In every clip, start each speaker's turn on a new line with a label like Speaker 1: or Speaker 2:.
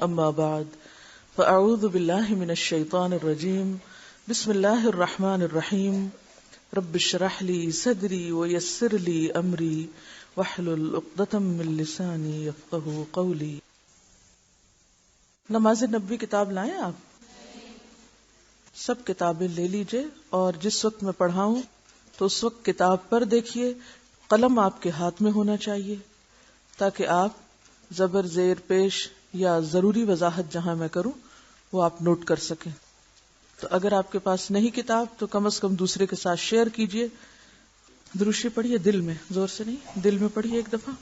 Speaker 1: اما بعد فاعوذ باللہ من الشیطان الرجیم بسم اللہ الرحمن الرحیم رب اشرح لی صدری ویسر لی امری واحلل عقدۃ من لسانی یفقہوا قولی. نماز نبوی کتاب لائیں آپ؟ سب کتابیں لے لیجئے اور جس وقت میں پڑھاؤں تو اس وقت کتاب پر دیکھیے، قلم آپ کے ہاتھ میں ہونا چاہیے تاکہ آپ زبر زیر پیش یا ضروری وضاحت جہاں میں کروں وہ آپ نوٹ کر سکیں. تو اگر آپ کے پاس نہیں کتاب تو کم از کم دوسرے کے ساتھ شیئر کیجئے. دروشی پڑھیے دل میں، زور سے نہیں، دل میں پڑھیے ایک دفعہ،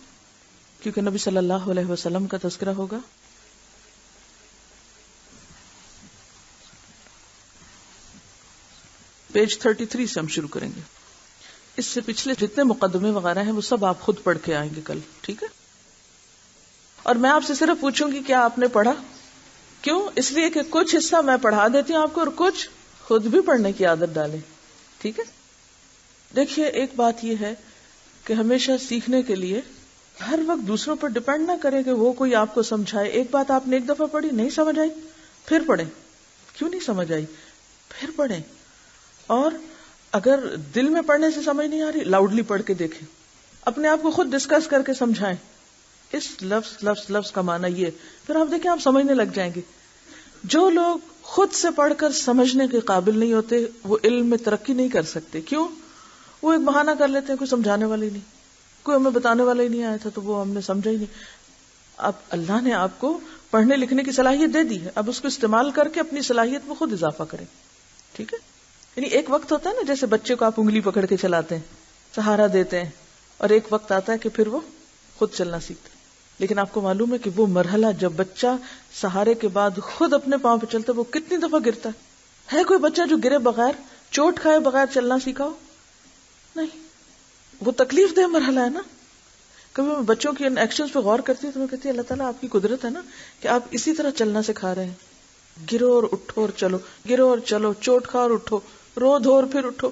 Speaker 1: کیونکہ نبی صلی اللہ علیہ وسلم کا تذکرہ ہوگا. پیج 33 سے ہم شروع کریں گے. اس سے پچھلے جتنے مقدمے وغیرہ ہیں وہ سب آپ خود پڑھ کے آئیں گے کل، ٹھیک ہے؟ اور میں آپ سے صرف پوچھوں گی کیا آپ نے پڑھا؟ کیوں؟ اس لیے کہ کچھ حصہ میں پڑھا دیتی ہوں آپ کو اور کچھ خود بھی پڑھنے کی عادت ڈالیں، ٹھیک ہے؟ دیکھیے ایک بات یہ ہے کہ ہمیشہ سیکھنے کے لیے ہر وقت دوسروں پر ڈیپینڈ نہ کریں کہ وہ کوئی آپ کو سمجھائے. ایک بات آپ نے ایک دفعہ پڑھی، نہیں سمجھ آئی، پھر پڑھیں. کیوں نہیں سمجھ آئی؟ پھر پڑھیں. اور اگر دل میں پڑھنے سے سمجھ نہیں آ رہی، لاؤڈلی پڑھ کے دیکھیں، اپنے آپ کو خود ڈسکس کر کے سمجھائیں اس لفظ کا معنی یہ، پھر آپ دیکھیں آپ سمجھنے لگ جائیں گے. جو لوگ خود سے پڑھ کر سمجھنے کے قابل نہیں ہوتے وہ علم میں ترقی نہیں کر سکتے. کیوں؟ وہ ایک بہانہ کر لیتے ہیں، کوئی سمجھانے والا ہی نہیں، کوئی ہمیں بتانے والا ہی نہیں آیا تھا تو وہ ہم نے سمجھا ہی نہیں. اب اللہ نے آپ کو پڑھنے لکھنے کی صلاحیت دے دی ہے، اب اس کو استعمال کر کے اپنی صلاحیت میں خود اضافہ کریں، ٹھیک ہے؟ یعنی ایک وقت ہوتا ہے نا جیسے بچے کو آپ انگلی پکڑ کے چلاتے ہیں، سہارا دیتے ہیں، اور ایک وقت آتا ہے کہ پھر وہ خود چلنا سیکھتے ہیں. لیکن آپ کو معلوم ہے کہ وہ مرحلہ جب بچہ سہارے کے بعد خود اپنے پاؤں پہ چلتا ہے وہ کتنی دفعہ گرتا ہے کوئی بچہ جو گرے بغیر، چوٹ کھائے بغیر چلنا سیکھا ہو؟ نہیں. وہ تکلیف دہ مرحلہ ہے نا. کبھی میں بچوں کی ان ایکشنز پہ غور کرتی ہوں تو میں کہتی ہوں اللہ تعالیٰ آپ کی قدرت ہے نا کہ آپ اسی طرح چلنا سکھا رہے ہیں. گرو اور اٹھو اور چلو، گرو اور چلو، چوٹ کھا اور اٹھو، رو دھو اور پھر اٹھو.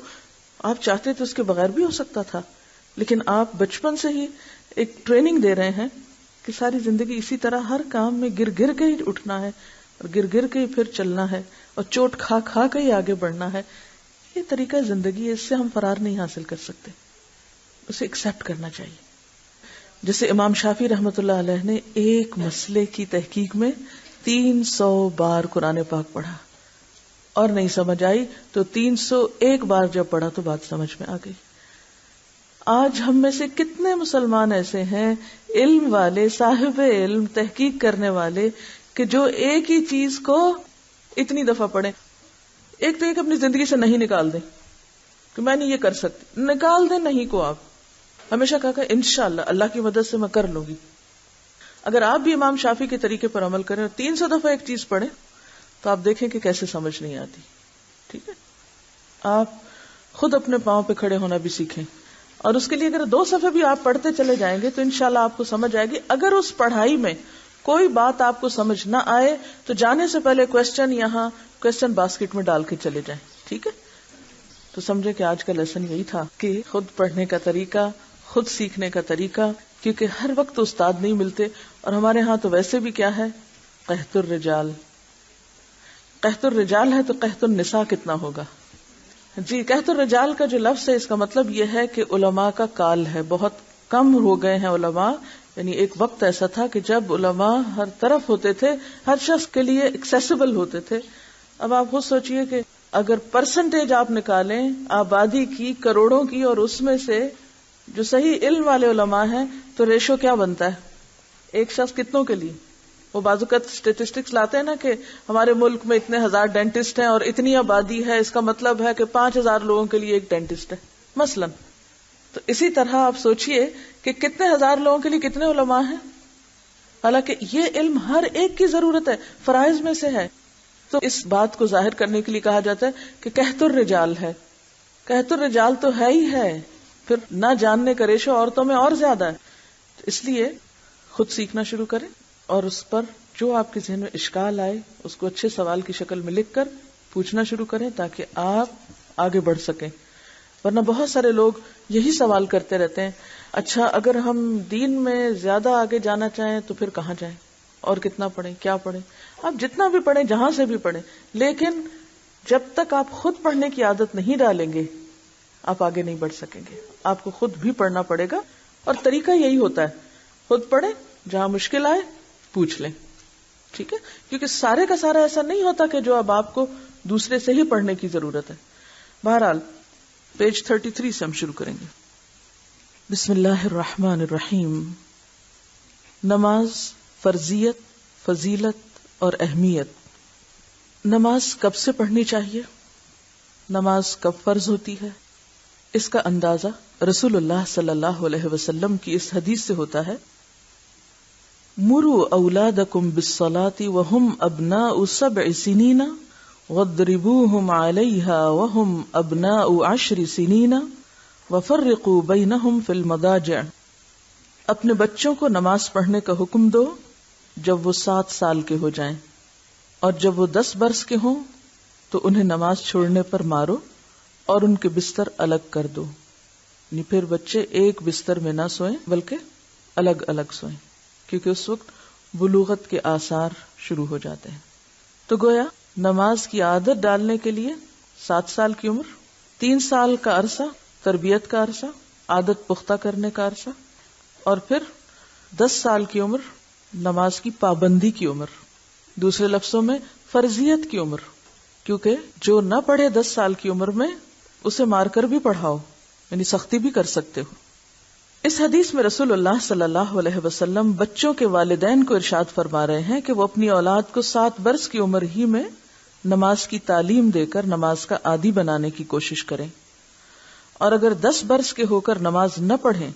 Speaker 1: آپ چاہتے تو اس کے بغیر بھی ہو سکتا تھا، لیکن آپ بچپن سے ہی ایک ٹریننگ دے رہے ہیں کہ ساری زندگی اسی طرح ہر کام میں گر گر کے ہی اٹھنا ہے اور گر گر کے ہی پھر چلنا ہے اور چوٹ کھا کھا کے ہی آگے بڑھنا ہے. یہ طریقہ زندگی ہے، اس سے ہم فرار نہیں حاصل کر سکتے، اسے ایکسپٹ کرنا چاہیے. جیسے امام شافعی رحمۃ اللہ علیہ نے ایک مسئلے کی تحقیق میں 300 بار قرآن پاک پڑھا اور نہیں سمجھ آئی تو 301 بار جب پڑھا تو بات سمجھ میں آ گئی. آج ہم میں سے کتنے مسلمان ایسے ہیں علم والے، صاحب علم، تحقیق کرنے والے، کہ جو ایک ہی چیز کو اتنی دفعہ پڑھیں. ایک تو ایک اپنی زندگی سے نہیں نکال دیں کہ میں نہیں یہ کر سکتی، نکال دیں نہیں کو. آپ ہمیشہ کہا کہ انشاءاللہ اللہ کی مدد سے میں کر لوں گی. اگر آپ بھی امام شافعی کے طریقے پر عمل کریں اور 300 دفعہ ایک چیز پڑھیں تو آپ دیکھیں کہ کیسے سمجھ نہیں آتی. ٹھیک ہے؟ آپ خود اپنے پاؤں پہ کھڑے ہونا بھی سیکھیں، اور اس کے لیے اگر 2 صفحے بھی آپ پڑھتے چلے جائیں گے تو انشاءاللہ آپ کو سمجھ آئے گی. اگر اس پڑھائی میں کوئی بات آپ کو سمجھ نہ آئے تو جانے سے پہلے کوسچن یہاں کوسچن باسکٹ میں ڈال کے چلے جائیں. ٹھیک ہے؟ تو سمجھے کہ آج کا لیسن یہی تھا کہ خود پڑھنے کا طریقہ، خود سیکھنے کا طریقہ، کیونکہ ہر وقت استاد نہیں ملتے. اور ہمارے ہاں تو ویسے بھی کیا ہے، قحط الرجال. قحط الرجال ہے تو قحط النساء کتنا ہوگا؟ جی، قحط الرجال کا جو لفظ ہے اس کا مطلب یہ ہے کہ علماء کا کال ہے، بہت کم ہو گئے ہیں علماء. یعنی ایک وقت ایسا تھا کہ جب علماء ہر طرف ہوتے تھے، ہر شخص کے لیے ایکسیسیبل ہوتے تھے. اب آپ خود سوچئے کہ اگر پرسنٹیج آپ نکالیں آبادی کی، کروڑوں کی، اور اس میں سے جو صحیح علم والے علماء ہیں تو ریشو کیا بنتا ہے؟ ایک شخص کتنوں کے لیے؟ وہ بعض اوقات اسٹیٹسٹکس لاتے ہیں نا کہ ہمارے ملک میں اتنے ہزار ڈینٹسٹ ہیں اور اتنی آبادی ہے، اس کا مطلب ہے کہ 5000 لوگوں کے لیے ایک ڈینٹسٹ ہے مثلا. تو اسی طرح آپ سوچئے کہ کتنے ہزار لوگوں کے لیے کتنے علماء ہیں، حالانکہ یہ علم ہر ایک کی ضرورت ہے، فرائض میں سے ہے. تو اس بات کو ظاہر کرنے کے لیے کہا جاتا ہے کہ قحط الرجال ہے. قحط الرجال تو ہے ہی ہے، پھر نہ جاننے کا ریشو عورتوں میں اور زیادہ ہے. اس لیے خود سیکھنا شروع کریں اور اس پر جو آپ کے ذہن میں اشکال آئے اس کو اچھے سوال کی شکل میں لکھ کر پوچھنا شروع کریں تاکہ آپ آگے بڑھ سکیں. ورنہ بہت سارے لوگ یہی سوال کرتے رہتے ہیں، اچھا اگر ہم دین میں زیادہ آگے جانا چاہیں تو پھر کہاں جائیں؟ اور کتنا پڑھیں، کیا پڑھیں، آپ جتنا بھی پڑھیں، جہاں سے بھی پڑھیں، لیکن جب تک آپ خود پڑھنے کی عادت نہیں ڈالیں گے آپ آگے نہیں بڑھ سکیں گے. آپ کو خود بھی پڑھنا پڑے گا، اور طریقہ یہی ہوتا ہے، خود پڑھیں، جہاں مشکل آئے پوچھ لیں. ٹھیک ہے، کیونکہ سارے کا سارا ایسا نہیں ہوتا کہ جو اب آپ کو دوسرے سے ہی پڑھنے کی ضرورت ہے. بہرحال پیج 33 سے ہم شروع کریں گے. بسم اللہ الرحمن الرحیم. نماز، فرضیت، فضیلت اور اہمیت. نماز کب سے پڑھنی چاہیے؟ نماز کب فرض ہوتی ہے؟ اس کا اندازہ رسول اللہ صلی اللہ علیہ وسلم کی اس حدیث سے ہوتا ہے، مروا اولادکم بالصلاة وهم ابناء 7 سنین واضربوهم علیہا وهم ابناء 10 سنین وفرقوا بینہم فی المضاجع. اپنے بچوں کو نماز پڑھنے کا حکم دو جب وہ 7 سال کے ہو جائیں، اور جب وہ 10 برس کے ہوں تو انہیں نماز چھوڑنے پر مارو اور ان کے بستر الگ کر دو. یعنی پھر بچے ایک بستر میں نہ سوئیں بلکہ الگ الگ سوئیں، کیونکہ اس وقت بلوغت کے آثار شروع ہو جاتے ہیں. تو گویا نماز کی عادت ڈالنے کے لیے 7 سال کی عمر، 3 سال کا عرصہ تربیت کا عرصہ، عادت پختہ کرنے کا عرصہ، اور پھر 10 سال کی عمر نماز کی پابندی کی عمر. دوسرے لفظوں میں فرضیت کی عمر، کیونکہ جو نہ پڑھے 10 سال کی عمر میں اسے مار کر بھی پڑھاؤ، یعنی سختی بھی کر سکتے ہو. اس حدیث میں رسول اللہ صلی اللہ علیہ وسلم بچوں کے والدین کو ارشاد فرما رہے ہیں کہ وہ اپنی اولاد کو 7 برس کی عمر ہی میں نماز کی تعلیم دے کر نماز کا عادی بنانے کی کوشش کریں، اور اگر 10 برس کے ہو کر نماز نہ پڑھیں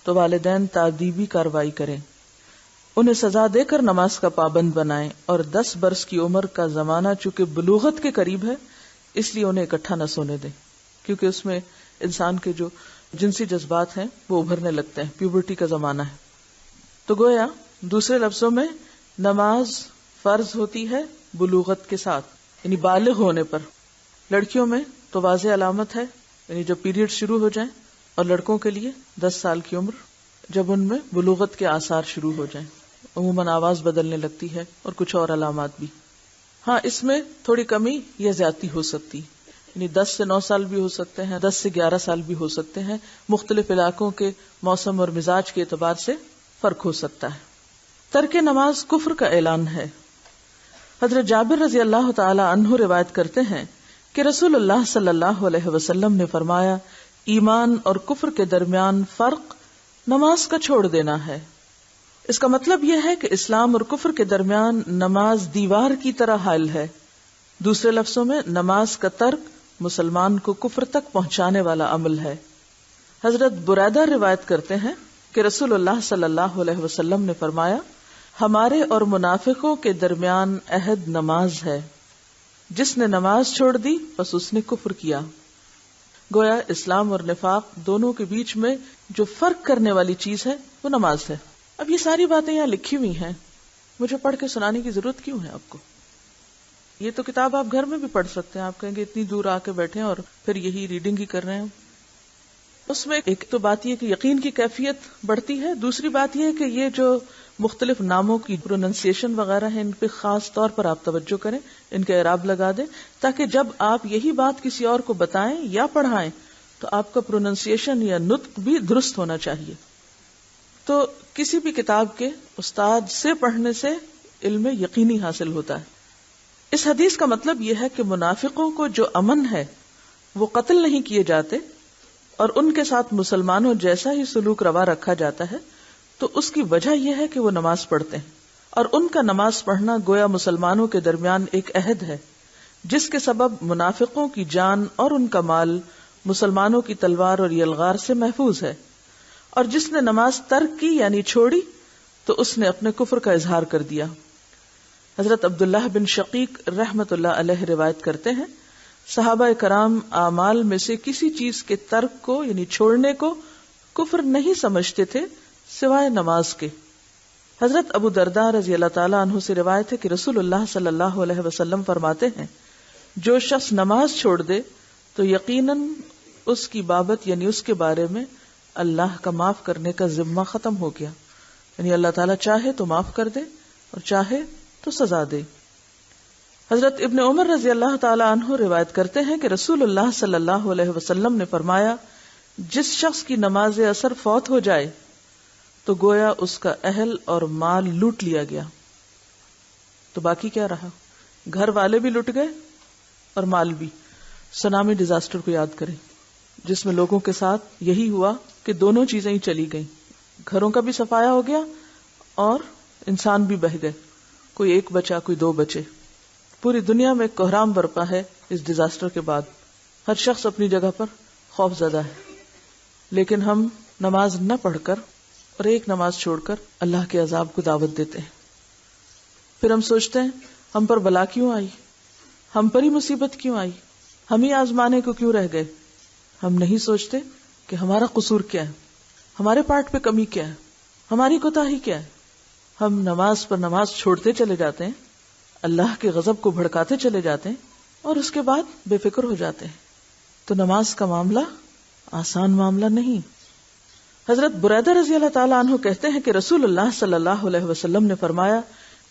Speaker 1: تو والدین تادیبی کارروائی کریں، انہیں سزا دے کر نماز کا پابند بنائیں. اور 10 برس کی عمر کا زمانہ چونکہ بلوغت کے قریب ہے اس لیے انہیں اکٹھا نہ سونے دیں، کیونکہ اس میں انسان کے جو جنسی جذبات ہیں وہ ابھرنے لگتے ہیں، پیوبرٹی کا زمانہ ہے. تو گویا دوسرے لفظوں میں نماز فرض ہوتی ہے بلوغت کے ساتھ، یعنی بالغ ہونے پر. لڑکیوں میں تو واضح علامت ہے، یعنی جب پیریڈ شروع ہو جائیں، اور لڑکوں کے لیے 10 سال کی عمر جب ان میں بلوغت کے آثار شروع ہو جائیں، عموماً آواز بدلنے لگتی ہے اور کچھ اور علامات بھی. ہاں اس میں تھوڑی کمی یا زیادتی ہو سکتی، یعنی 10 سے 9 سال بھی ہو سکتے ہیں، 10 سے 11 سال بھی ہو سکتے ہیں، مختلف علاقوں کے موسم اور مزاج کے اعتبار سے فرق ہو سکتا ہے. ترک نماز کفر کا اعلان ہے. حضرت جابر رضی اللہ تعالی عنہ روایت کرتے ہیں کہ رسول اللہ صلی اللہ علیہ وسلم نے فرمایا، ایمان اور کفر کے درمیان فرق نماز کا چھوڑ دینا ہے. اس کا مطلب یہ ہے کہ اسلام اور کفر کے درمیان نماز دیوار کی طرح حائل ہے. دوسرے لفظوں میں نماز کا ترک مسلمان کو کفر تک پہنچانے والا عمل ہے. حضرت بریدہ روایت کرتے ہیں کہ رسول اللہ صلی اللہ علیہ وسلم نے فرمایا، ہمارے اور منافقوں کے درمیان عہد نماز ہے، جس نے نماز چھوڑ دی بس اس نے کفر کیا. گویا اسلام اور نفاق دونوں کے بیچ میں جو فرق کرنے والی چیز ہے وہ نماز ہے. اب یہ ساری باتیں یہاں لکھی ہوئی ہیں، مجھے پڑھ کے سنانے کی ضرورت کیوں ہے آپ کو؟ یہ تو کتاب آپ گھر میں بھی پڑھ سکتے ہیں. آپ کہیں گے اتنی دور آ کے بیٹھے اور پھر یہی ریڈنگ ہی کر رہے ہیں. اس میں ایک تو بات یہ کہ یقین کی کیفیت بڑھتی ہے، دوسری بات یہ کہ یہ جو مختلف ناموں کی پروننسیشن وغیرہ ہیں ان پہ خاص طور پر آپ توجہ کریں، ان کے اعراب لگا دیں، تاکہ جب آپ یہی بات کسی اور کو بتائیں یا پڑھائیں تو آپ کا پروننسیشن یا نطق بھی درست ہونا چاہیے. تو کسی بھی کتاب کے استاد سے پڑھنے سے علم یقینی حاصل ہوتا ہے. اس حدیث کا مطلب یہ ہے کہ منافقوں کو جو امن ہے وہ قتل نہیں کیے جاتے اور ان کے ساتھ مسلمانوں جیسا ہی سلوک روا رکھا جاتا ہے، تو اس کی وجہ یہ ہے کہ وہ نماز پڑھتے ہیں، اور ان کا نماز پڑھنا گویا مسلمانوں کے درمیان ایک عہد ہے جس کے سبب منافقوں کی جان اور ان کا مال مسلمانوں کی تلوار اور یلغار سے محفوظ ہے. اور جس نے نماز ترک کی یعنی چھوڑی تو اس نے اپنے کفر کا اظہار کر دیا. حضرت عبداللہ بن شقیق رحمت اللہ علیہ روایت کرتے ہیں، صحابہ کرام اعمال میں سے کسی چیز کے ترک کو یعنی چھوڑنے کو کفر نہیں سمجھتے تھے سوائے نماز کے. حضرت ابو درداء رضی اللہ تعالیٰ عنہ سے روایت ہے کہ رسول اللہ صلی اللہ علیہ وسلم فرماتے ہیں، جو شخص نماز چھوڑ دے تو یقیناً اس کی بابت یعنی اس کے بارے میں اللہ کا معاف کرنے کا ذمہ ختم ہو گیا. یعنی اللہ تعالیٰ چاہے تو معاف کر دے اور چاہے تو سزا دے۔ حضرت ابن عمر رضی اللہ تعالی عنہ روایت کرتے ہیں کہ رسول اللہ صلی اللہ علیہ وسلم نے فرمایا، جس شخص کی نماز عصر فوت ہو جائے تو گویا اس کا اہل اور مال لوٹ لیا گیا، تو باقی کیا رہا؟ گھر والے بھی لٹ گئے اور مال بھی۔ سونامی ڈیزاسٹر کو یاد کریں، جس میں لوگوں کے ساتھ یہی ہوا کہ دونوں چیزیں ہی چلی گئیں، گھروں کا بھی صفایا ہو گیا اور انسان بھی بہہ گئے، کوئی ایک بچا کوئی دو بچے۔ پوری دنیا میں کوہرام برپا ہے اس ڈیزاسٹر کے بعد، ہر شخص اپنی جگہ پر خوف زدہ ہے، لیکن ہم نماز نہ پڑھ کر اور ایک نماز چھوڑ کر اللہ کے عذاب کو دعوت دیتے ہیں۔ پھر ہم سوچتے ہیں ہم پر بلا کیوں آئی، ہم پر ہی مصیبت کیوں آئی، ہم ہی آزمانے کو کیوں رہ گئے۔ ہم نہیں سوچتے کہ ہمارا قصور کیا ہے، ہمارے پارٹ پہ کمی کیا ہے، ہماری کوتاہی کیا ہے۔ ہم نماز پر نماز چھوڑتے چلے جاتے ہیں، اللہ کے غضب کو بھڑکاتے چلے جاتے ہیں اور اس کے بعد بے فکر ہو جاتے ہیں۔ تو نماز کا معاملہ آسان معاملہ نہیں۔ حضرت بریدہ رضی اللہ تعالیٰ عنہ کہتے ہیں کہ رسول اللہ صلی اللہ علیہ وسلم نے فرمایا،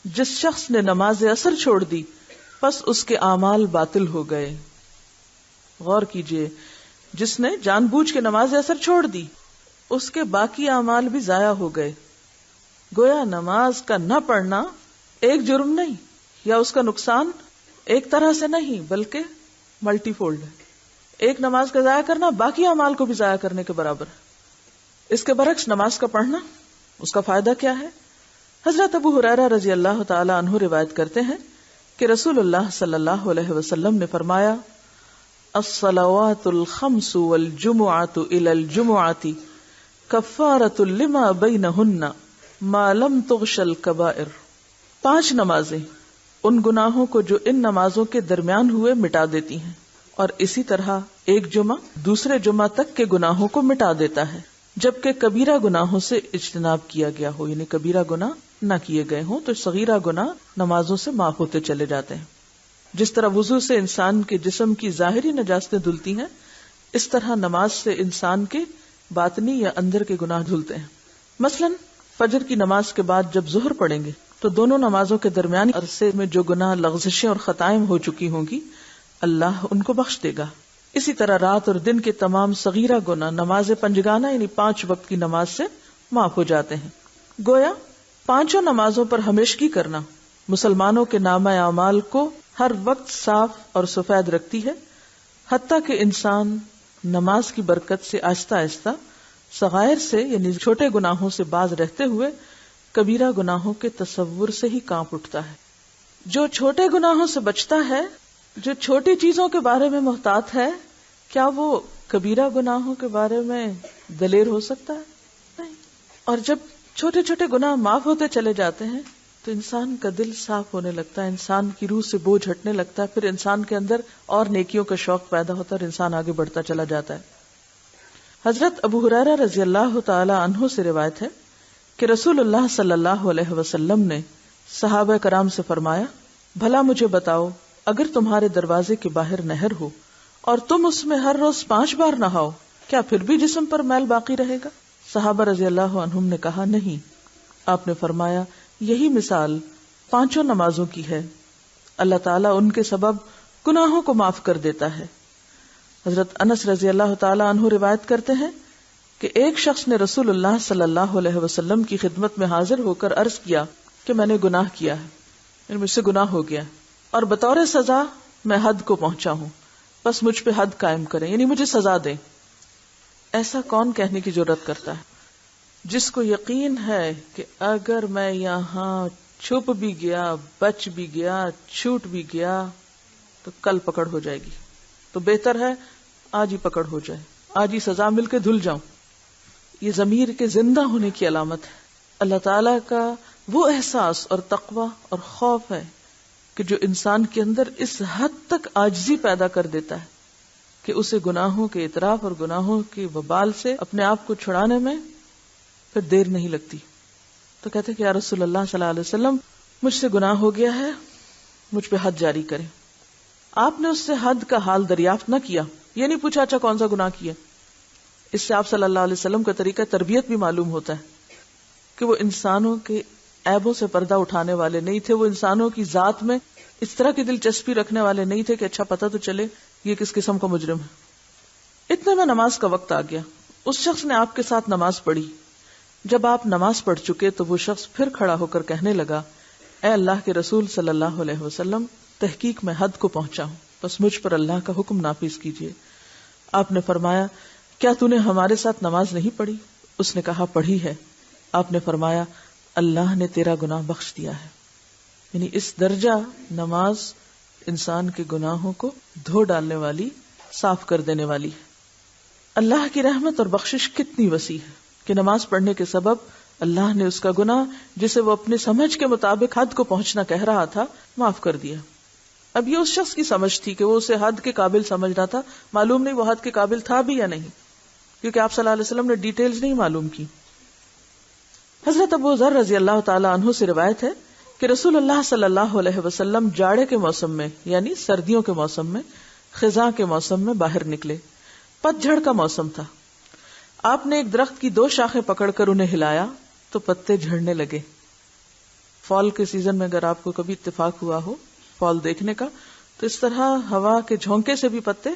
Speaker 1: جس شخص نے نماز عصر چھوڑ دی پس اس کے اعمال باطل ہو گئے۔ غور کیجئے، جس نے جان بوجھ کے نماز عصر چھوڑ دی اس کے باقی اعمال بھی ضائع ہو گئے۔ گویا نماز کا نہ پڑھنا ایک جرم نہیں، یا اس کا نقصان ایک طرح سے نہیں بلکہ ملٹی فولڈ ہے۔ ایک نماز کا ضائع کرنا باقی اعمال کو بھی ضائع کرنے کے برابر ہے۔ اس کے برعکس نماز کا پڑھنا، اس کا فائدہ کیا ہے؟ حضرت ابو ہریرہ رضی اللہ تعالی عنہ روایت کرتے ہیں کہ رسول اللہ صلی اللہ علیہ وسلم نے فرمایا، الصلوات الخمس والجمعۃ الی الجمعۃ کفارۃ لما بینہن ما لم تغش الکبائر۔ 5 نمازیں ان گناہوں کو جو ان نمازوں کے درمیان ہوئے مٹا دیتی ہیں، اور اسی طرح ایک جمعہ دوسرے جمعہ تک کے گناہوں کو مٹا دیتا ہے، جبکہ کبیرہ گناہوں سے اجتناب کیا گیا ہو، یعنی کبیرہ گناہ نہ کیے گئے ہوں تو صغیرہ گناہ نمازوں سے معاف ہوتے چلے جاتے ہیں۔ جس طرح وضو سے انسان کے جسم کی ظاہری نجاستیں دھلتی ہیں، اس طرح نماز سے انسان کے باطنی یا اندر کے گناہ دھلتے ہیں۔ مثلا فجر کی نماز کے بعد جب ظہر پڑھیں گے تو دونوں نمازوں کے درمیان عرصے میں جو گناہ لغزشیں اور خطائیں ہو چکی ہوں گی اللہ ان کو بخش دے گا۔ اسی طرح رات اور دن کے تمام صغیرہ گناہ نماز پنجگانہ یعنی 5 وقت کی نماز سے معاف ہو جاتے ہیں۔ گویا 5 نمازوں پر ہمیشگی کرنا مسلمانوں کے نامہ اعمال کو ہر وقت صاف اور سفید رکھتی ہے، حتیٰ کہ انسان نماز کی برکت سے آہستہ آہستہ صغائر سے یعنی چھوٹے گناہوں سے باز رہتے ہوئے کبیرہ گناہوں کے تصور سے ہی کانپ اٹھتا ہے۔ جو چھوٹے گناہوں سے بچتا ہے، جو چھوٹی چیزوں کے بارے میں محتاط ہے، کیا وہ کبیرہ گناہوں کے بارے میں دلیر ہو سکتا ہے؟ نہیں۔ اور جب چھوٹے چھوٹے گناہ معاف ہوتے چلے جاتے ہیں تو انسان کا دل صاف ہونے لگتا ہے، انسان کی روح سے بوجھ ہٹنے لگتا ہے، پھر انسان کے اندر اور نیکیوں کا شوق پیدا ہوتا ہے اور انسان آگے بڑھتا چلا جاتا ہے۔ حضرت ابو ہریرہ رضی اللہ تعالی عنہ سے روایت ہے کہ رسول اللہ صلی اللہ علیہ وسلم نے صحابہ کرام سے فرمایا، بھلا مجھے بتاؤ، اگر تمہارے دروازے کے باہر نہر ہو اور تم اس میں ہر روز 5 بار نہاؤ، کیا پھر بھی جسم پر میل باقی رہے گا؟ صحابہ رضی اللہ عنہم نے کہا، نہیں۔ آپ نے فرمایا، یہی مثال 5 نمازوں کی ہے، اللہ تعالیٰ ان کے سبب گناہوں کو معاف کر دیتا ہے۔ حضرت انس رضی اللہ تعالیٰ عنہ روایت کرتے ہیں کہ ایک شخص نے رسول اللہ صلی اللہ علیہ وسلم کی خدمت میں حاضر ہو کر عرض کیا کہ میں نے گناہ کیا ہے، یعنی مجھ سے گناہ ہو گیا اور بطور سزا میں حد کو پہنچا ہوں، بس مجھ پہ حد قائم کریں، یعنی مجھے سزا دیں۔ ایسا کون کہنے کی جرات کرتا ہے جس کو یقین ہے کہ اگر میں یہاں چھپ بھی گیا، بچ بھی گیا، چھوٹ بھی گیا تو کل پکڑ ہو جائے گی، تو بہتر ہے آج ہی پکڑ ہو جائے، آج ہی سزا مل کے دھل جاؤں۔ یہ ضمیر کے زندہ ہونے کی علامت ہے، اللہ تعالیٰ کا وہ احساس اور تقوی اور خوف ہے کہ جو انسان کے اندر اس حد تک عاجزی پیدا کر دیتا ہے کہ اسے گناہوں کے اعتراف اور گناہوں کے وبال سے اپنے آپ کو چھڑانے میں پھر دیر نہیں لگتی۔ تو کہتے کہ یا رسول اللہ صلی اللہ علیہ وسلم، مجھ سے گناہ ہو گیا ہے، مجھ پہ حد جاری کریں۔ آپ نے اس سے حد کا حال دریافت نہ کیا، یہ نہیں پوچھا اچھا کون سا گناہ کیا۔ اس سے آپ صلی اللہ علیہ وسلم کا طریقہ تربیت بھی معلوم ہوتا ہے کہ وہ انسانوں کے عیبوں سے پردہ اٹھانے والے نہیں تھے، وہ انسانوں کی ذات میں اس طرح کی دلچسپی رکھنے والے نہیں تھے کہ اچھا پتہ تو چلے یہ کس قسم کا مجرم ہے۔ اتنے میں نماز کا وقت آ گیا، اس شخص نے آپ کے ساتھ نماز پڑھی۔ جب آپ نماز پڑھ چکے تو وہ شخص پھر کھڑا ہو کر کہنے لگا، اے اللہ کے رسول صلی اللہ علیہ وسلم، تحقیق میں حد کو پہنچا ہوں، بس مجھ پر اللہ کا حکم نافذ کیجیے۔ آپ نے فرمایا، کیا تو نے ہمارے ساتھ نماز نہیں پڑھی؟ اس نے کہا، پڑھی ہے۔ آپ نے فرمایا، اللہ نے تیرا گناہ بخش دیا ہے۔ یعنی اس درجہ نماز انسان کے گناہوں کو دھو ڈالنے والی، صاف کر دینے والی ہے۔ اللہ کی رحمت اور بخشش کتنی وسیع ہے کہ نماز پڑھنے کے سبب اللہ نے اس کا گناہ، جسے وہ اپنے سمجھ کے مطابق حد کو پہنچنا کہہ رہا تھا، معاف کر دیا۔ اب یہ اس شخص کی سمجھ تھی کہ وہ اسے حد کے قابل سمجھ رہا تھا، معلوم نہیں وہ حد کے قابل تھا بھی یا نہیں، کیونکہ آپ صلی اللہ علیہ وسلم نے ڈیٹیلز نہیں معلوم کی۔ حضرت ابو ذر رضی اللہ تعالی عنہ سے روایت ہے کہ رسول اللہ صلی اللہ علیہ وسلم جاڑے کے موسم میں، یعنی سردیوں کے موسم میں، خزاں کے موسم میں باہر نکلے۔ پت جھڑ کا موسم تھا۔ آپ نے ایک درخت کی 2 شاخیں پکڑ کر انہیں ہلایا تو پتے جھڑنے لگے۔ فال کے سیزن میں اگر آپ کو کبھی اتفاق ہوا ہو فال دیکھنے کا، تو اس طرح ہوا کے جھونکے سے بھی پتے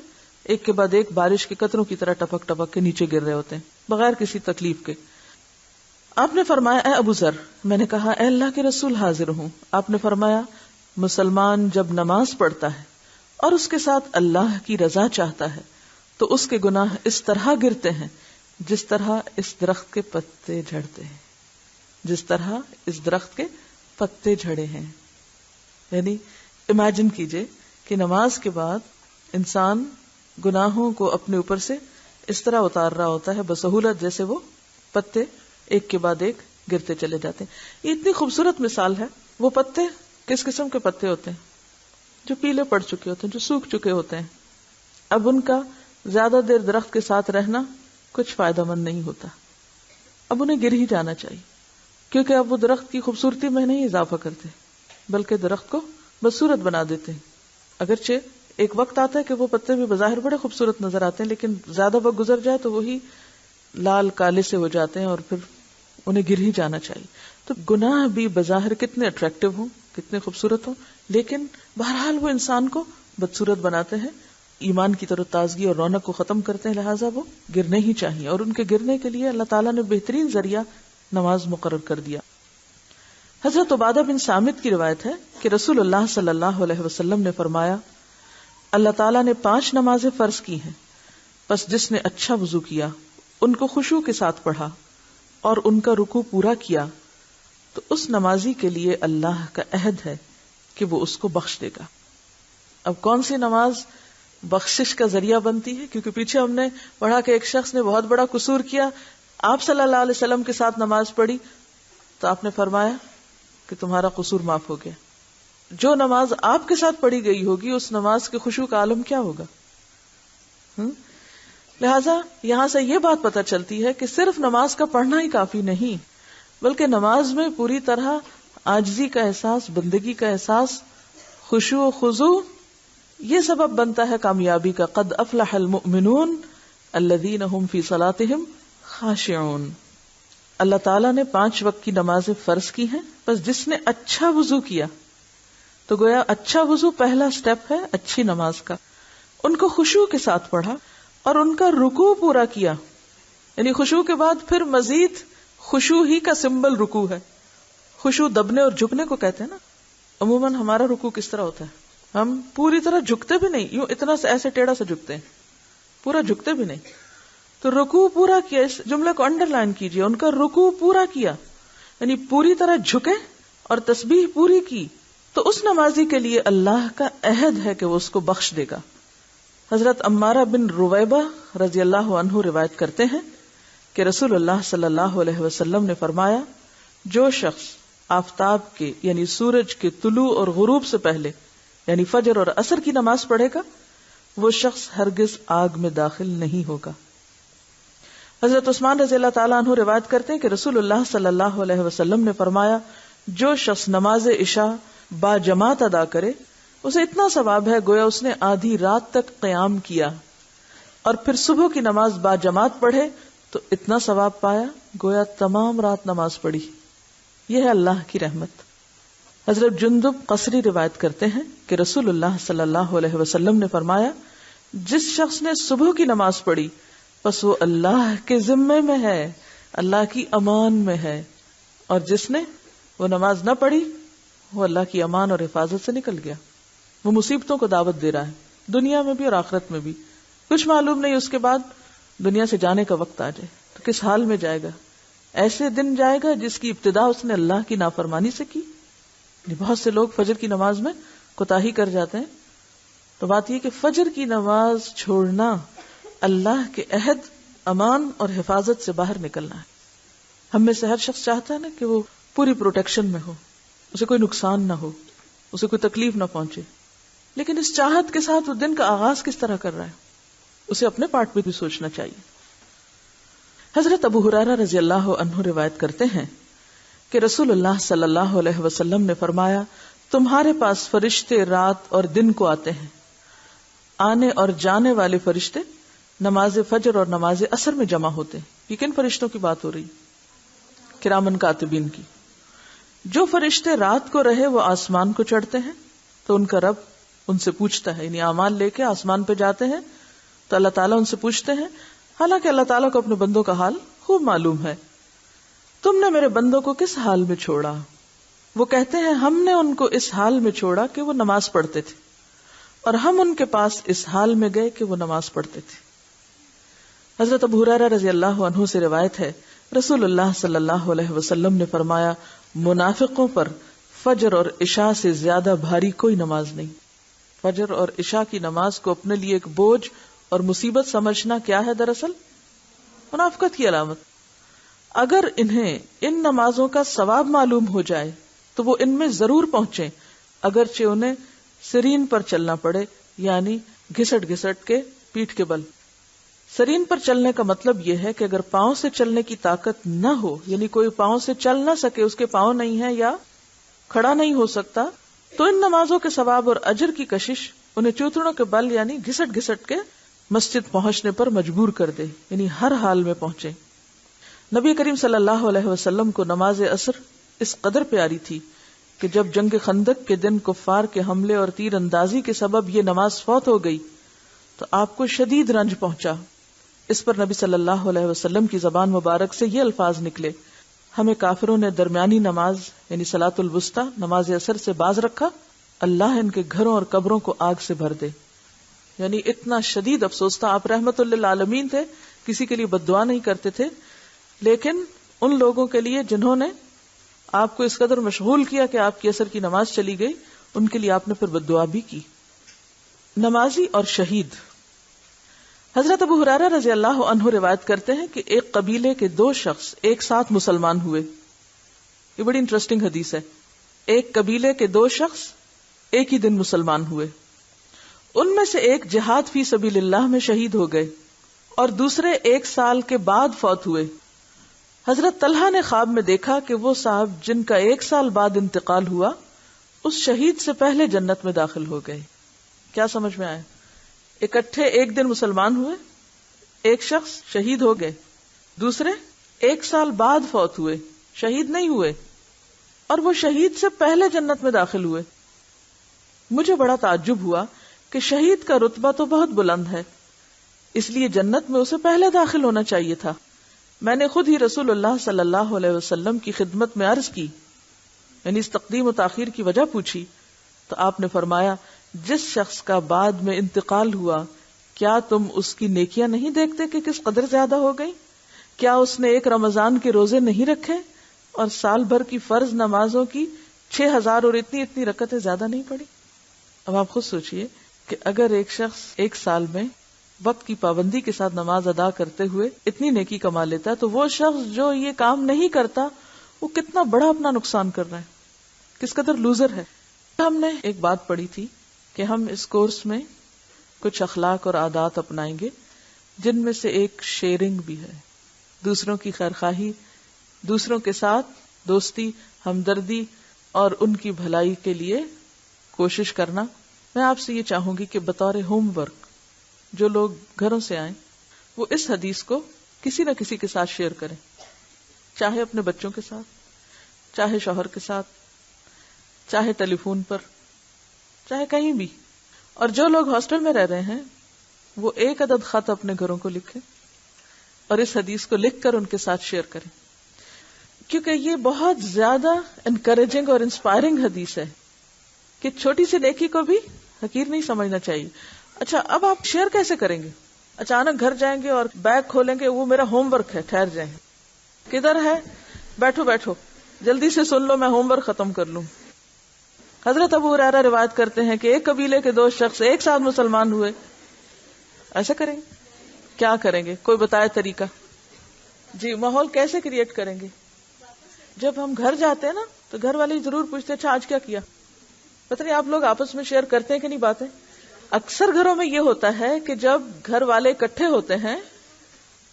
Speaker 1: ایک کے بعد ایک بارش کے قطروں کی طرح ٹپک ٹپک کے نیچے گر رہے ہوتے ہیں، بغیر کسی تکلیف کے۔ آپ نے فرمایا، اے ابو ذر، میں نے کہا، اے اللہ کے رسول، حاضر ہوں۔ آپ نے فرمایا، مسلمان جب نماز پڑھتا ہے اور اس کے ساتھ اللہ کی رضا چاہتا ہے تو اس کے گناہ اس طرح گرتے ہیں جس طرح اس درخت کے پتے جھڑتے ہیں، جس طرح اس درخت کے پتے جھڑے ہیں۔ یعنی امیجن کیجئے کہ نماز کے بعد انسان گناہوں کو اپنے اوپر سے اس طرح اتار رہا ہوتا ہے بسہولت، جیسے وہ پتے ایک کے بعد ایک گرتے چلے جاتے ہیں۔ یہ اتنی خوبصورت مثال ہے۔ وہ پتے کس قسم کے پتے ہوتے ہیں؟ جو پیلے پڑ چکے ہوتے ہیں، جو سوکھ چکے ہوتے ہیں۔ اب ان کا زیادہ دیر درخت کے ساتھ رہنا کچھ فائدہ مند نہیں ہوتا، اب انہیں گر ہی جانا چاہیے، کیونکہ اب وہ درخت کی خوبصورتی میں نہیں اضافہ کرتے بلکہ درخت کو بدصورت بنا دیتے ہیں۔ اگرچہ ایک وقت آتا ہے کہ وہ پتے بھی بظاہر بڑے خوبصورت نظر آتے ہیں، لیکن زیادہ وقت گزر جائے تو وہی لال کالے سے ہو جاتے ہیں اور پھر انہیں گر ہی جانا چاہیے۔ تو گناہ بھی بظاہر کتنے اٹریکٹیو ہوں، کتنے خوبصورت ہوں، لیکن بہرحال وہ انسان کو بدصورت بناتے ہیں، ایمان کی طرف تازگی اور رونق کو ختم کرتے ہیں، لہٰذا وہ گرنے ہی چاہیے، اور ان کے گرنے کے لیے اللہ تعالیٰ نے بہترین ذریعہ نماز مقرر کر دیا۔ حضرت عبادہ بن صامت کی روایت ہے کہ رسول اللہ صلی اللہ علیہ وسلم نے فرمایا، اللہ تعالیٰ نے 5 نمازیں فرض کی ہیں، بس جس نے اچھا وضو کیا، ان کو خشوع کے ساتھ پڑھا اور ان کا رکوع پورا کیا، تو اس نمازی کے لیے اللہ کا عہد ہے کہ وہ اس کو بخش دے گا۔ اب کون سی نماز بخشش کا ذریعہ بنتی ہے؟ کیونکہ پیچھے ہم نے پڑھا کہ ایک شخص نے بہت بڑا قصور کیا، آپ صلی اللہ علیہ وسلم کے ساتھ نماز پڑھی تو آپ نے فرمایا کہ تمہارا قصور معاف ہو گیا۔ جو نماز آپ کے ساتھ پڑھی گئی ہوگی اس نماز کے خشوع کا عالم کیا ہوگا؟ لہٰذا یہاں سے یہ بات پتہ چلتی ہے کہ صرف نماز کا پڑھنا ہی کافی نہیں، بلکہ نماز میں پوری طرح عاجزی کا احساس، بندگی کا احساس، خشوع و خضوع، یہ سبب بنتا ہے کامیابی کا۔ قد افلح المؤمنون الذین هم فی صلاتهم خاشعون۔ اللہ تعالیٰ نے 5 وقت کی نمازیں فرض کی ہیں، بس جس نے اچھا وضو کیا، تو گویا اچھا وضو پہلا سٹیپ ہے اچھی نماز کا، ان کو خشوع کے ساتھ پڑھا اور ان کا رکوع پورا کیا، یعنی خشوع کے بعد پھر مزید خشوع ہی کا سمبل رکوع ہے۔ خشوع دبنے اور جھکنے کو کہتے ہیں نا۔ عموماً ہمارا رکوع کس طرح ہوتا ہے؟ ہم پوری طرح جھکتے بھی نہیں، یوں اتنا ایسے ٹیڑھا سے جھکتے ہیں، پورا جھکتے بھی نہیں۔ تو رکوع پورا کیا، اس جملے کو انڈر لائن کیجئے، ان کا رکوع پورا کیا، یعنی پوری طرح جھکے اور تسبیح پوری کی، تو اس نمازی کے لیے اللہ کا عہد ہے کہ وہ اس کو بخش دے گا۔ حضرت عمارہ بن رویبہ رضی اللہ عنہ روایت کرتے ہیں کہ رسول اللہ صلی اللہ علیہ وسلم نے فرمایا، جو شخص آفتاب کے یعنی سورج کے طلوع اور غروب سے پہلے یعنی فجر اور عصر کی نماز پڑھے گا، وہ شخص ہرگز آگ میں داخل نہیں ہوگا۔ حضرت عثمان رضی اللہ تعالیٰ عنہ روایت کرتے ہیں کہ رسول اللہ صلی اللہ علیہ وسلم نے فرمایا، جو شخص نماز عشاء با جماعت ادا کرے اسے اتنا ثواب ہے گویا اس نے آدھی رات تک قیام کیا، اور پھر صبح کی نماز با جماعت پڑھے تو اتنا ثواب پایا گویا تمام رات نماز پڑھی۔ یہ ہے اللہ کی رحمت. حضرت جندب قصری روایت کرتے ہیں کہ رسول اللہ صلی اللہ علیہ وسلم نے فرمایا جس شخص نے صبح کی نماز پڑھی پس وہ اللہ کے ذمے میں ہے, اللہ کی امان میں ہے, اور جس نے وہ نماز نہ پڑھی وہ اللہ کی امان اور حفاظت سے نکل گیا. وہ مصیبتوں کو دعوت دے رہا ہے, دنیا میں بھی اور آخرت میں بھی. کچھ معلوم نہیں اس کے بعد دنیا سے جانے کا وقت آ جائے تو کس حال میں جائے گا. ایسے دن جائے گا جس کی ابتدا اس نے اللہ کی نافرمانی سے کی. بہت سے لوگ فجر کی نماز میں کوتاہی کر جاتے ہیں. تو بات یہ کہ فجر کی نماز چھوڑنا اللہ کے عہد, امان اور حفاظت سے باہر نکلنا ہے. ہم میں سے ہر شخص چاہتا ہے نا کہ وہ پوری پروٹیکشن میں ہو, اسے کوئی نقصان نہ ہو, اسے کوئی تکلیف نہ پہنچے. لیکن اس چاہت کے ساتھ وہ دن کا آغاز کس طرح کر رہا ہے, اسے اپنے پارٹ پہ بھی سوچنا چاہیے. حضرت ابو ہریرہ رضی اللہ عنہ روایت کرتے ہیں کہ رسول اللہ صلی اللہ علیہ وسلم نے فرمایا تمہارے پاس فرشتے رات اور دن کو آتے ہیں. آنے اور جانے والے فرشتے نماز فجر اور نماز عصر میں جمع ہوتے ہیں. یہ کن فرشتوں کی بات ہو رہی؟ کرامن کاتبین کی. جو فرشتے رات کو رہے وہ آسمان کو چڑھتے ہیں تو ان کا رب ان سے پوچھتا ہے, یعنی اعمال لے کے آسمان پہ جاتے ہیں تو اللہ تعالیٰ ان سے پوچھتے ہیں, حالانکہ اللہ تعالیٰ کو اپنے بندوں کا حال خوب معلوم ہے, تم نے میرے بندوں کو کس حال میں چھوڑا؟ وہ کہتے ہیں ہم نے ان کو اس حال میں چھوڑا کہ وہ نماز پڑھتے تھے, اور ہم ان کے پاس اس حال میں گئے کہ وہ نماز پڑھتے تھے. حضرت ابو ہریرہ رضی اللہ عنہ سے روایت ہے رسول اللہ صلی اللہ علیہ وسلم نے فرمایا منافقوں پر فجر اور عشاء سے زیادہ بھاری کوئی نماز نہیں. فجر اور عشاء کی نماز کو اپنے لیے ایک بوجھ اور مصیبت سمجھنا کیا ہے؟ دراصل منافقت کی علامت. اگر انہیں ان نمازوں کا ثواب معلوم ہو جائے تو وہ ان میں ضرور پہنچیں, اگرچہ انہیں سرین پر چلنا پڑے, یعنی گھسٹ گھسٹ کے پیٹھ کے بل. سرین پر چلنے کا مطلب یہ ہے کہ اگر پاؤں سے چلنے کی طاقت نہ ہو, یعنی کوئی پاؤں سے چل نہ سکے, اس کے پاؤں نہیں ہے یا کھڑا نہیں ہو سکتا, تو ان نمازوں کے ثواب اور اجر کی کشش انہیں چوتڑوں کے بل یعنی گھسٹ گھسٹ کے مسجد پہنچنے پر مجبور کر دے, یعنی ہر حال میں پہنچے. نبی کریم صلی اللہ علیہ وسلم کو نماز عصر اس قدر پیاری تھی کہ جب جنگ خندق کے دن کفار کے حملے اور تیر اندازی کے سبب یہ نماز فوت ہو گئی تو آپ کو شدید رنج پہنچا. اس پر نبی صلی اللہ علیہ وسلم کی زبان مبارک سے یہ الفاظ نکلے, ہمیں کافروں نے درمیانی نماز یعنی صلاۃ الوسطی نماز عصر سے باز رکھا, اللہ ان کے گھروں اور قبروں کو آگ سے بھر دے. یعنی اتنا شدید افسوس تھا. آپ رحمت للعالمین تھے, کسی کے لیے بد دعا نہیں کرتے تھے, لیکن ان لوگوں کے لیے جنہوں نے آپ کو اس قدر مشغول کیا کہ آپ کی عصر کی نماز چلی گئی, ان کے لیے آپ نے پھر بد دعا بھی کی. نمازی اور شہید. حضرت ابو ہریرہ رضی اللہ عنہ روایت کرتے ہیں کہ ایک قبیلے کے 2 شخص ایک ساتھ مسلمان ہوئے. یہ بڑی انٹرسٹنگ حدیث ہے. ایک قبیلے کے 2 شخص ایک ہی دن مسلمان ہوئے. ان میں سے ایک جہاد فی سبیل اللہ میں شہید ہو گئے اور دوسرے 1 سال کے بعد فوت ہوئے. حضرت طلحہ نے خواب میں دیکھا کہ وہ صاحب جن کا 1 سال بعد انتقال ہوا اس شہید سے پہلے جنت میں داخل ہو گئے. کیا سمجھ میں آیا؟ اکٹھے ایک دن مسلمان ہوئے, ایک شخص شہید ہو گئے, دوسرے 1 سال بعد فوت ہوئے, شہید نہیں ہوئے, اور وہ شہید سے پہلے جنت میں داخل ہوئے. مجھے بڑا تعجب ہوا کہ شہید کا رتبہ تو بہت بلند ہے, اس لیے جنت میں اسے پہلے داخل ہونا چاہیے تھا. میں نے خود ہی رسول اللہ صلی اللہ علیہ وسلم کی خدمت میں عرض کی, یعنی اس تقدیم و تاخیر کی وجہ پوچھی, تو آپ نے فرمایا جس شخص کا بعد میں انتقال ہوا کیا تم اس کی نیکیاں نہیں دیکھتے کہ کس قدر زیادہ ہو گئی؟ کیا اس نے 1 رمضان کے روزے نہیں رکھے اور سال بھر کی فرض نمازوں کی 6000 اور اتنی رکعتیں زیادہ نہیں پڑھی؟ اب آپ خود سوچئے کہ اگر ایک شخص 1 سال میں وقت کی پابندی کے ساتھ نماز ادا کرتے ہوئے اتنی نیکی کما لیتا ہے تو وہ شخص جو یہ کام نہیں کرتا وہ کتنا بڑا اپنا نقصان کر رہا ہے, کس قدر لوزر ہے. ہم نے ایک بات پڑھی تھی کہ ہم اس کورس میں کچھ اخلاق اور عادات اپنائیں گے جن میں سے ایک شیئرنگ بھی ہے, دوسروں کی خیرخواہی, دوسروں کے ساتھ دوستی, ہمدردی اور ان کی بھلائی کے لیے کوشش کرنا. میں آپ سے یہ چاہوں گی کہ بطور ہوم ورک جو لوگ گھروں سے آئیں وہ اس حدیث کو کسی نہ کسی کے ساتھ شیئر کریں, چاہے اپنے بچوں کے ساتھ, چاہے شوہر کے ساتھ، چاہے ٹیلی فون پر، چاہے کہیں بھی. اور جو لوگ ہاسٹل میں رہ رہے ہیں وہ ایک عدد خط اپنے گھروں کو لکھیں اور اس حدیث کو لکھ کر ان کے ساتھ شیئر کریں، کیونکہ یہ بہت زیادہ انکریجنگ اور انسپائرنگ حدیث ہے کہ چھوٹی سی نیکی کو بھی حقیر نہیں سمجھنا چاہیے. اچھا اب آپ شیئر کیسے کریں گے؟ اچانک گھر جائیں گے اور بیگ کھولیں گے، وہ میرا ہوم ورک ہے، ٹھہر جائیں. کدھر ہے؟ بیٹھو بیٹھو جلدی سے سن لو، میں ہوم ورک ختم کر لوں. حضرت ابو ہریرہ روایت کرتے ہیں کہ ایک قبیلے کے 2 شخص ایک ساتھ مسلمان ہوئے. ایسا کریں گے؟ کیا کریں گے؟ کوئی بتائے طریقہ. جی ماحول کیسے کریٹ کریں گے؟ جب ہم گھر جاتے ہیں نا تو گھر والے ضرور پوچھتے اچھا آج کیا کیا. پتہ نہیں آپ لوگ آپس میں شیئر کرتے ہیں کہ نہیں باتیں. اکثر گھروں میں یہ ہوتا ہے کہ جب گھر والے اکٹھے ہوتے ہیں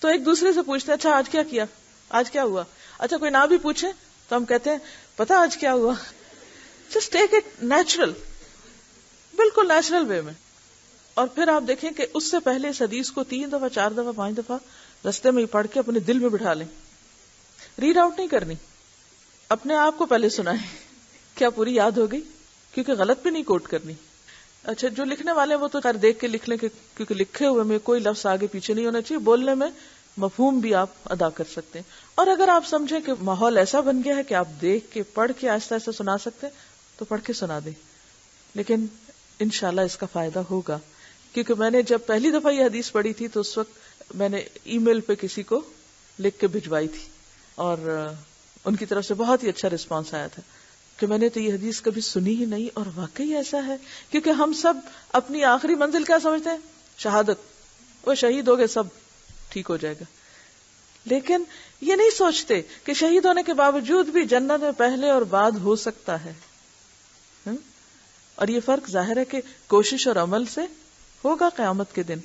Speaker 1: تو ایک دوسرے سے پوچھتے ہیں اچھا آج کیا کیا، آج کیا ہوا. اچھا کوئی نہ بھی پوچھے تو ہم کہتے ہیں پتا آج کیا ہوا. جسٹ ٹیک اٹ نیچرل، بالکل نیچرل وے میں. اور پھر آپ دیکھیں کہ اس سے پہلے اس حدیث کو 3 دفعہ 4 دفعہ 5 دفعہ رستے میں ہی پڑھ کے اپنے دل میں بٹھا لیں. ریڈ آؤٹ نہیں کرنی، اپنے آپ کو پہلے سنائیں. کیا پوری یاد ہو گئی؟ کیونکہ غلط بھی نہیں کوٹ کرنی. اچھا جو لکھنے والے وہ تو خیر دیکھ کے لکھ لیں کیونکہ لکھے ہوئے میں کوئی لفظ آگے پیچھے نہیں ہونا چاہیے. بولنے میں مفہوم بھی آپ ادا کر سکتے ہیں. اور اگر آپ سمجھیں کہ ماحول ایسا بن گیا ہے کہ آپ دیکھ کے پڑھ کے آہستہ آہستہ سنا سکتے تو پڑھ کے سنا دیں. لیکن انشاءاللہ اس کا فائدہ ہوگا، کیونکہ میں نے جب پہلی دفعہ یہ حدیث پڑھی تھی تو اس وقت میں نے ای میل پہ کسی کو لکھ کے بھجوائی تھی اور ان کی طرف سے بہت ہی اچھا رسپانس آیا تھا کہ میں نے تو یہ حدیث کبھی سنی ہی نہیں اور واقعی ایسا ہے. کیونکہ ہم سب اپنی آخری منزل کیا سمجھتے ہیں؟ شہادت. وہ شہید ہو گئے سب ٹھیک ہو جائے گا. لیکن یہ نہیں سوچتے کہ شہید ہونے کے باوجود بھی جنت میں پہلے اور بعد ہو سکتا ہے. اور یہ فرق ظاہر ہے کہ کوشش اور عمل سے ہوگا قیامت کے دن.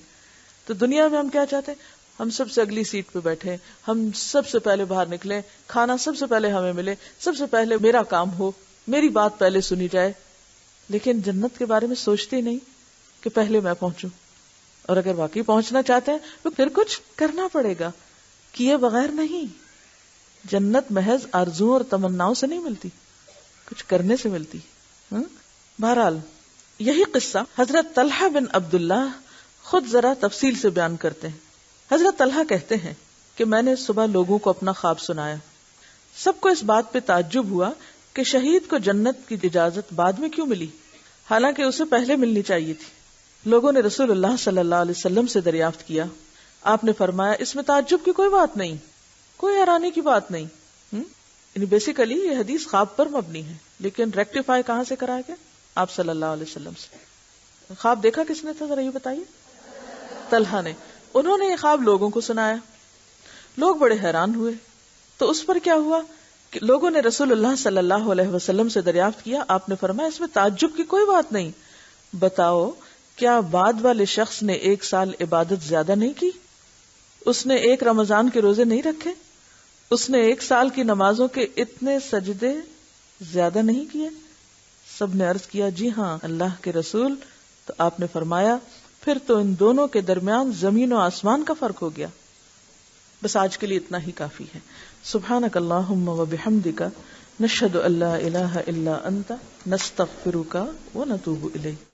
Speaker 1: تو دنیا میں ہم کیا چاہتے ہیں؟ ہم سب سے اگلی سیٹ پہ بیٹھے، ہم سب سے پہلے باہر نکلیں، کھانا سب سے پہلے ہمیں ملے، سب سے پہلے میرا کام ہو، میری بات پہلے سنی جائے. لیکن جنت کے بارے میں سوچتے ہی نہیں کہ پہلے میں پہنچوں. اور اگر واقعی پہنچنا چاہتے ہیں تو پھر کچھ کرنا پڑے گا، کیے بغیر نہیں. جنت محض آرزوؤں اور تمناؤں سے نہیں ملتی، کچھ کرنے سے ملتی. بہرحال یہی قصہ حضرت طلحہ بن عبداللہ خود ذرا تفصیل سے بیان کرتے ہیں. حضرت طلحہ کہتے ہیں کہ میں نے صبح لوگوں کو اپنا خواب سنایا. سب کو اس بات پہ تعجب ہوا کہ شہید کو جنت کی اجازت بعد میں کیوں ملی، حالانکہ اسے پہلے ملنی چاہیے تھی. لوگوں نے رسول اللہ صلی اللہ علیہ وسلم سے دریافت کیا. آپ نے فرمایا اس میں تعجب کی کوئی بات نہیں، کوئی حیرانی کی بات نہیں. یعنی بیسیکلی یہ حدیث خواب پر مبنی ہے، لیکن ریکٹیفائی کہاں سے کرایا گیا؟ آپ صلی اللہ علیہ وسلم سے. خواب دیکھا کس نے تھا ذرا یہ بتائیے؟ طلحہ نے. انہوں نے یہ خواب لوگوں کو سنایا، لوگ بڑے حیران ہوئے. تو اس پر کیا ہوا کہ لوگوں نے رسول اللہ صلی اللہ علیہ وسلم سے دریافت کیا. آپ نے فرمایا اس میں تعجب کی کوئی بات نہیں. بتاؤ کیا بعد والے شخص نے 1 سال عبادت زیادہ نہیں کی؟ اس نے 1 رمضان کے روزے نہیں رکھے؟ اس نے 1 سال کی نمازوں کے اتنے سجدے زیادہ نہیں کیے؟ سب نے عرض کیا جی ہاں اللہ کے رسول. تو آپ نے فرمایا پھر تو ان دونوں کے درمیان زمین و آسمان کا فرق ہو گیا. بس آج کے لیے اتنا ہی کافی ہے. سبحانک اللہم و بحمدک نشہد ان لا الہ الا انت نستغفرک و نتوب الیک.